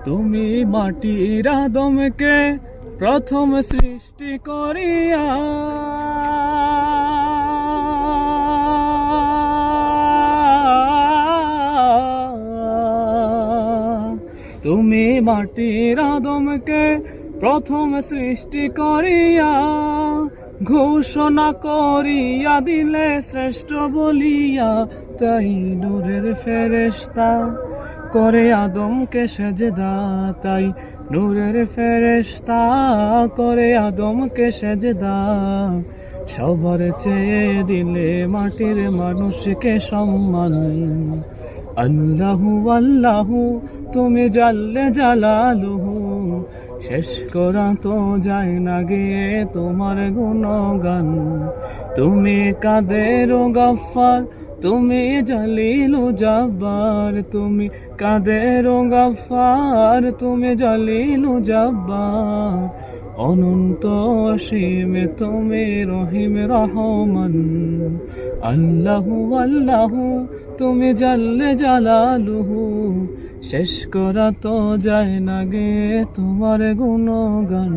তুমি মাটির আদমকে প্রথম সৃষ্টি করিয়া তুমি মাটির আদমকে প্রথম সৃষ্টি করিয়া ঘোষণা করিয়া দিলে শ্রেষ্ঠ বলিয়া, তাই নূরের ফেরেশতা করে আদমকে সেজদা, তাই নূরের ফেরেশতা করে আদমকে সেজদা। সবার চেয়ে দিলে মাটির মানুষকে সম্মান। আল্লাহু আল্লাহু তুমি জাল্লে জালালুহু, শেষ করা তো যায় না গিয়ে তোমার গুণগান। তুমি কাদের গফফার, তুমি জলিলু জব্বার, তুমি কাদের গফফার, তুমি জলিলু জব্বার। অনন্ত অসীমে তুমি রহিম রহমান। আল্লাহু আল্লাহু তুমি জাল্লে জালালুহু, শেষ করা তো যায় না গে তোমার গুণগান।